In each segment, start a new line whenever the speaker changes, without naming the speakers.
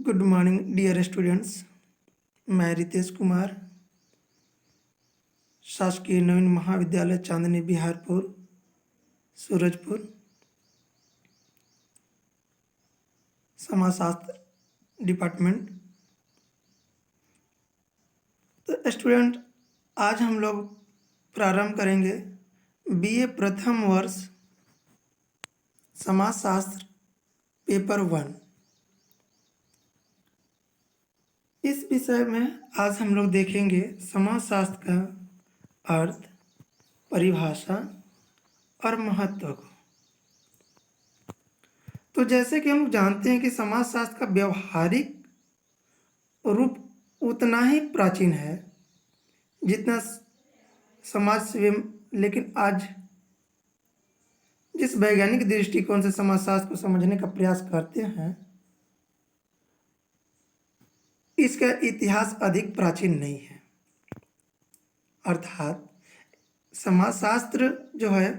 Good morning dear students. मैं रितेश कुमार, शासकीय नवीन महाविद्यालय चांदनी बिहारपुर सूरजपुर, समाजशास्त्र डिपार्टमेंट। तो स्टूडेंट, आज हम लोग प्रारंभ करेंगे बीए प्रथम वर्ष समाजशास्त्र पेपर 1। इस विषय में आज हम लोग देखेंगे समाजशास्त्र का अर्थ, परिभाषा और महत्व को। तो जैसे कि हम जानते हैं कि समाजशास्त्र का व्यवहारिक रूप उतना ही प्राचीन है जितना समाज सेवी, लेकिन आज जिस वैज्ञानिक दृष्टिकोण से समाजशास्त्र को समझने का प्रयास करते हैं, इसका इतिहास अधिक प्राचीन नहीं है। अर्थात समाजशास्त्र जो है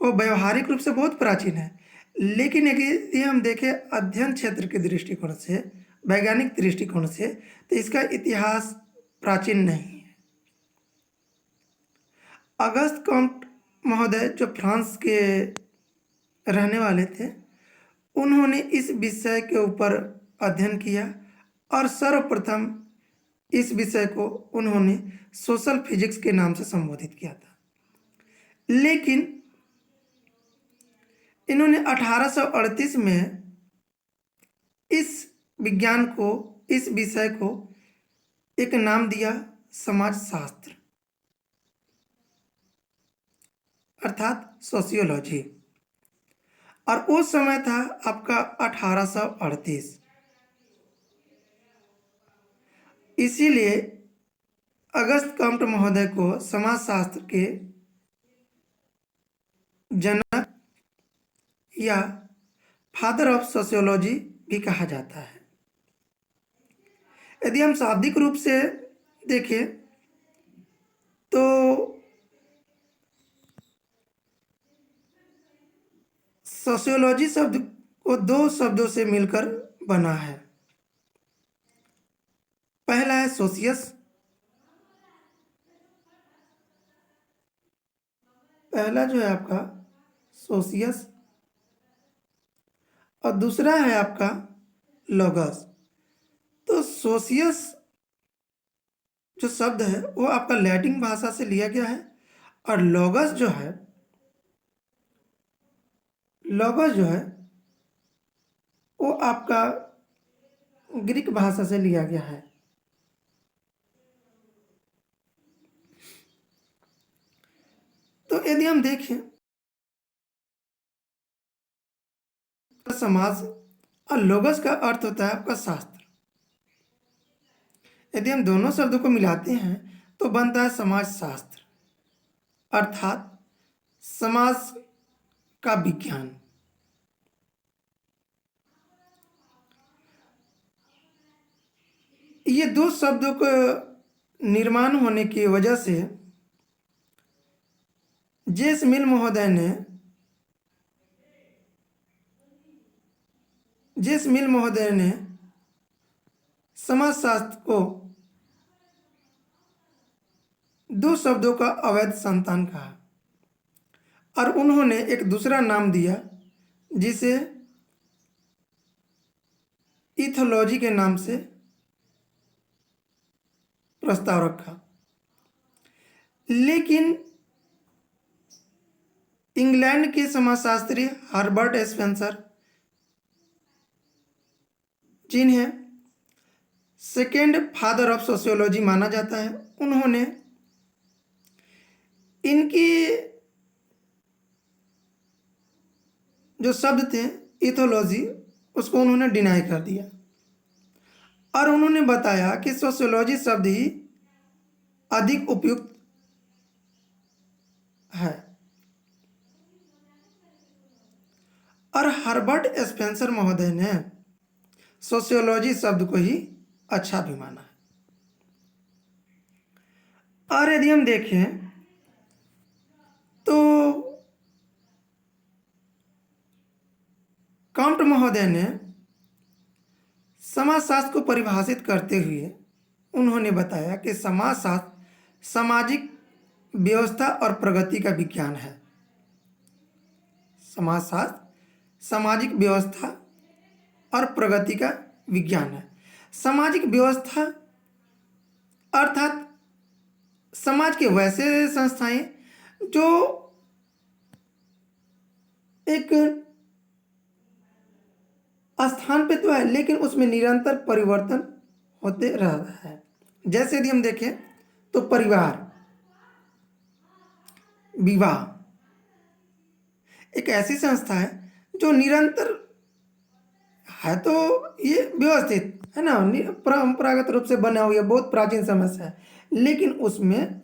वो व्यवहारिक रूप से बहुत प्राचीन है, लेकिन यदि हम देखें अध्ययन क्षेत्र के दृष्टिकोण से, वैज्ञानिक दृष्टिकोण से, तो इसका इतिहास प्राचीन नहीं है। अगस्त कॉम्ट महोदय, जो फ्रांस के रहने वाले थे, उन्होंने इस विषय के ऊपर अध्ययन किया और सर्वप्रथम इस विषय को उन्होंने सोशल फिजिक्स के नाम से संबोधित किया था। लेकिन इन्होंने 1838 में इस विज्ञान को, इस विषय को एक नाम दिया समाजशास्त्र, अर्थात सोशियोलॉजी। और उस समय था आपका 1838। इसीलिए अगस्त कॉम्ट महोदय को समाजशास्त्र के जनक या फादर ऑफ सोशियोलॉजी भी कहा जाता है। यदि हम शाब्दिक रूप से देखें तो सोशियोलॉजी शब्द को दो शब्दों से मिलकर बना है। पहला है सोशियस, पहला जो है आपका सोशियस, और दूसरा है आपका लोगस। तो सोशियस जो शब्द है वो आपका लैटिन भाषा से लिया गया है, और लोगस जो है वो आपका ग्रीक भाषा से लिया गया है। तो यदि हम देखें समाज, और लोगस का अर्थ होता है आपका शास्त्र। यदि हम दोनों शब्दों को मिलाते हैं तो बनता है समाजशास्त्र, अर्थात समाज का विज्ञान। ये दो शब्दों का निर्माण होने की वजह से जेस मिल महोदय ने समाजशास्त्र को दो शब्दों का अवैध संतान कहा, और उन्होंने एक दूसरा नाम दिया जिसे इथोलॉजी के नाम से प्रस्ताव रखा। लेकिन इंग्लैंड के समाजशास्त्री हर्बर्ट स्पेंसर, जिन्हें सेकेंड फादर ऑफ सोशियोलॉजी माना जाता है, उन्होंने इनकी जो शब्द थे इथोलॉजी, उसको उन्होंने डिनाई कर दिया, और उन्होंने बताया कि सोशियोलॉजी शब्द ही अधिक उपयुक्त है। और हर्बर्ट स्पेंसर महोदय ने सोशियोलॉजी शब्द को ही अच्छा भी माना है। और यदि हम देखें तो कॉम्ट महोदय ने समाजशास्त्र को परिभाषित करते हुए उन्होंने बताया कि समाजशास्त्र सामाजिक व्यवस्था और प्रगति का विज्ञान है। समाजशास्त्र सामाजिक व्यवस्था और प्रगति का विज्ञान है। सामाजिक व्यवस्था अर्थात समाज के वैसे संस्थाएं जो एक स्थान पे तो है लेकिन उसमें निरंतर परिवर्तन होते रहता है। जैसे यदि हम देखें तो परिवार, विवाह एक ऐसी संस्था है जो निरंतर है, तो ये व्यवस्थित है ना, परंपरागत रूप से बना हुआ बहुत प्राचीन समय से है, लेकिन उसमें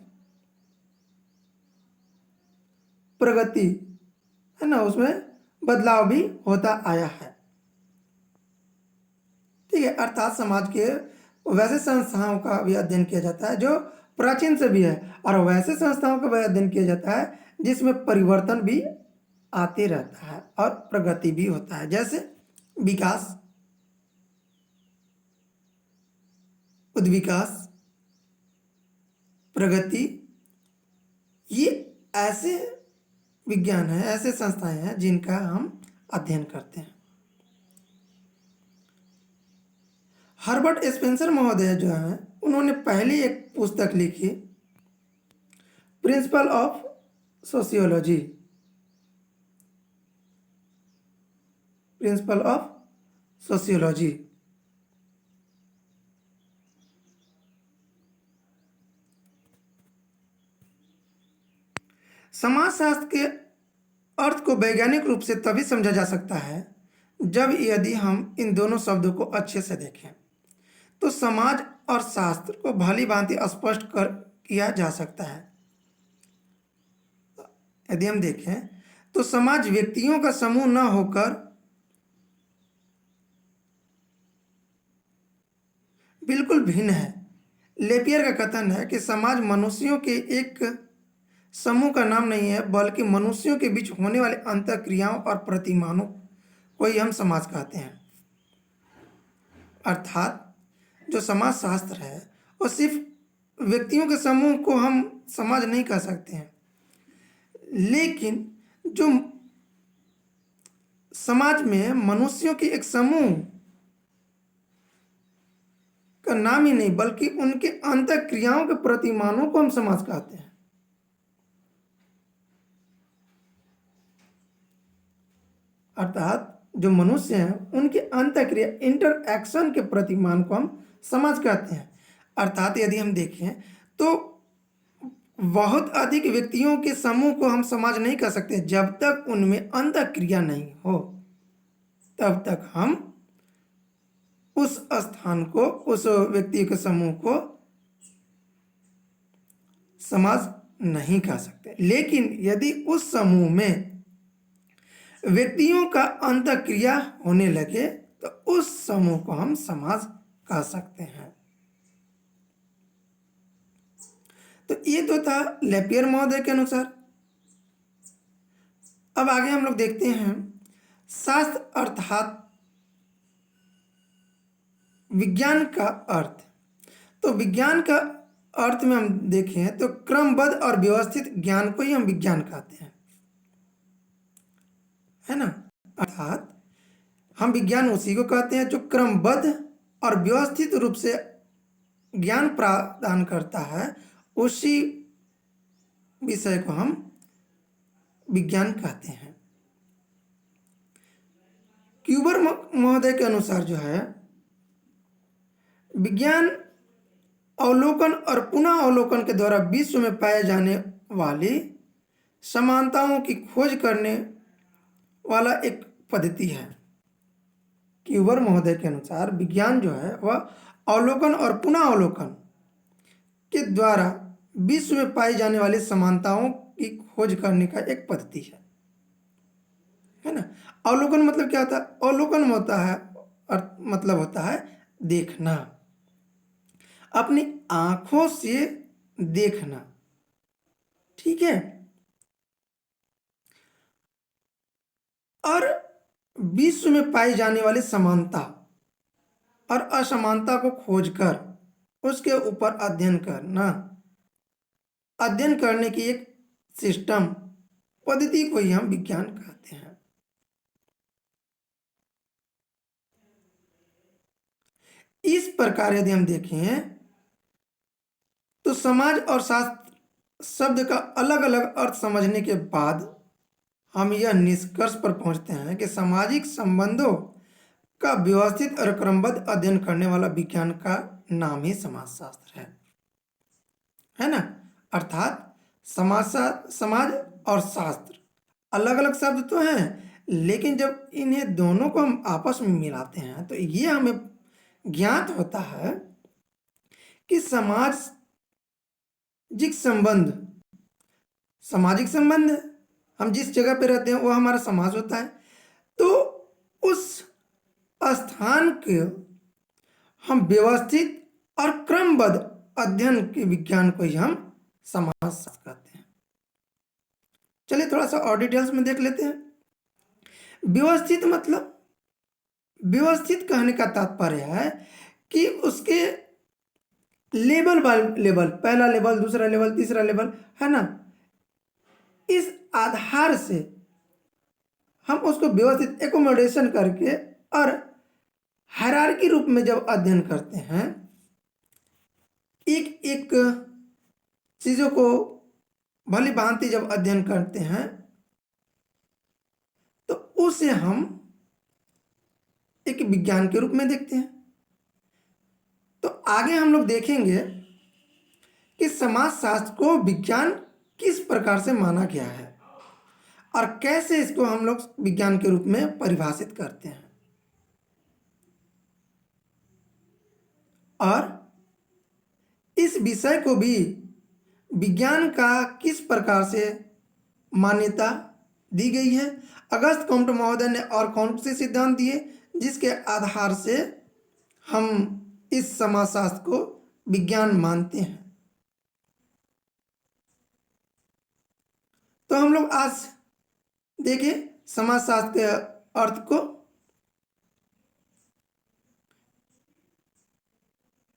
प्रगति है ना, उसमें बदलाव भी होता आया है। ठीक है, अर्थात समाज के वैसे संस्थाओं का भी अध्ययन किया जाता है जो प्राचीन से भी है, और वैसे संस्थाओं का भी अध्ययन किया जाता है जिसमें परिवर्तन भी आते रहता है और प्रगति भी होता है। जैसे विकास, उद्विकास, प्रगति, ये ऐसे विज्ञान है, ऐसे संस्थाएं हैं जिनका हम अध्ययन करते हैं। हर्बर्ट स्पेंसर महोदय जो है उन्होंने पहली एक पुस्तक लिखी, principle of sociology, principle of sociology. समाजशास्त्र के अर्थ को वैज्ञानिक रूप से तभी समझा जा सकता है जब यदि हम इन दोनों शब्दों को अच्छे से देखें, तो समाज और शास्त्र को भली भांति स्पष्ट कर किया जा सकता है। यदि हम देखें तो समाज व्यक्तियों का समूह न होकर बिल्कुल भिन्न है। लेपियर का कथन है कि समाज मनुष्यों के एक समूह का नाम नहीं है, बल्कि मनुष्यों के बीच होने वाले अंतःक्रियाओं और प्रतिमानों को ही हम समाज कहते हैं। अर्थात जो समाज शास्त्र है वो सिर्फ व्यक्तियों के समूह को हम समाज नहीं कह सकते हैं, लेकिन जो समाज में मनुष्यों की एक समूह का नाम ही नहीं बल्कि उनके अंतःक्रियाओं के प्रतिमानों को हम समाज कहते हैं। अर्थात जो मनुष्य हैं उनके अंतःक्रिया, इंटरएक्शन के प्रतिमान को हम समाज कहते हैं। अर्थात यदि हम देखें तो बहुत अधिक व्यक्तियों के समूह को हम समाज नहीं कह सकते जब तक उनमें अंतःक्रिया नहीं हो, तब तक हम उस स्थान को, उस व्यक्ति के समूह को समाज नहीं कह सकते। लेकिन यदि उस समूह में व्यक्तियों का अंतःक्रिया होने लगे तो उस समूह को हम समाज कह सकते हैं। तो ये तो था लेपियर महोदय के अनुसार। अब आगे हम लोग देखते हैं शास्त्र अर्थात विज्ञान का अर्थ। तो विज्ञान का अर्थ में हम देखें तो क्रमबद्ध और व्यवस्थित ज्ञान को ही हम विज्ञान कहते हैं, है ना। अर्थात हम विज्ञान उसी को कहते हैं जो क्रमबद्ध और व्यवस्थित रूप से ज्ञान प्रदान करता है, उसी विषय को हम विज्ञान कहते हैं। क्यूबर महोदय के अनुसार जो है विज्ञान अवलोकन और पुनः अवलोकन के द्वारा विश्व में पाए जाने वाली समानताओं की खोज करने वाला एक पद्धति है। क्यूबर महोदय के अनुसार विज्ञान जो है वह अवलोकन और पुनः अवलोकन के द्वारा विश्व में पाई जाने वाली समानताओं की खोज करने का एक पद्धति है ना। अवलोकन मतलब क्या होता है? अवलोकन होता है मतलब होता है देखना, अपनी आंखों से देखना, ठीक है। और विश्व में पाई जाने वाली समानता और असमानता को खोजकर उसके ऊपर अध्ययन करना, अध्ययन करने की एक सिस्टम पद्धति को ही हम विज्ञान कहते हैं। इस प्रकार यदि हम देखें तो समाज और शास्त्र शब्द का अलग अलग अर्थ समझने के बाद हम यह निष्कर्ष पर पहुंचते हैं कि सामाजिक संबंधों का व्यवस्थित और क्रमबद्ध अध्ययन करने वाला विज्ञान का नाम ही समाजशास्त्र है ना। अर्थात समाज और शास्त्र अलग अलग शब्द तो हैं, लेकिन जब इन्हें दोनों को हम आपस में मिलाते हैं तो ये हमें ज्ञात होता है कि सामाजिक संबंध हम जिस जगह पे रहते हैं वो हमारा समाज होता है। तो उस स्थान के हम व्यवस्थित और क्रमबद्ध अध्ययन के विज्ञान को ही हम समाजशास्त्र कहते हैं। चलिए थोड़ा सा और डिटेल्स में देख लेते हैं। व्यवस्थित मतलब, व्यवस्थित कहने का तात्पर्य है कि उसके लेवल बाय लेवल, पहला लेवल, दूसरा लेवल, तीसरा लेवल, है ना, इस आधार से हम उसको व्यवस्थित एकोमोडेशन करके और हायरार्की रूप में जब अध्ययन करते हैं, एक एक चीजों को भली भांति जब अध्ययन करते हैं तो उसे हम एक विज्ञान के रूप में देखते हैं। तो आगे हम लोग देखेंगे कि समाजशास्त्र को विज्ञान किस प्रकार से माना गया है और कैसे इसको हम लोग विज्ञान के रूप में परिभाषित करते हैं, और इस विषय को भी विज्ञान का किस प्रकार से मान्यता दी गई है। अगस्त कॉम्ट महोदय ने और कौन से सिद्धांत दिए जिसके आधार से हम इस समाजशास्त्र को विज्ञान मानते हैं। तो हम लोग आज देखें समाजशास्त्र के अर्थ को।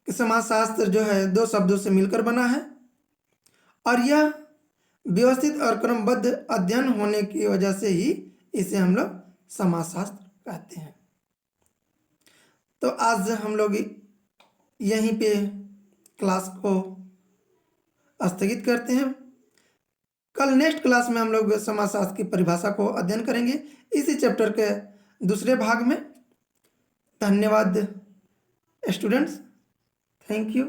समाजशास्त्र जो है दो शब्दों से मिलकर बना है और यह व्यवस्थित और क्रमबद्ध अध्ययन होने की वजह से ही इसे हम लोग समाजशास्त्र कहते हैं। तो आज हम लोग यहीं पे क्लास को स्थगित करते हैं। कल नेक्स्ट क्लास में हम लोग समाजशास्त्र की परिभाषा को अध्ययन करेंगे इसी चैप्टर के दूसरे भाग में। धन्यवाद स्टूडेंट्स, थैंक यू।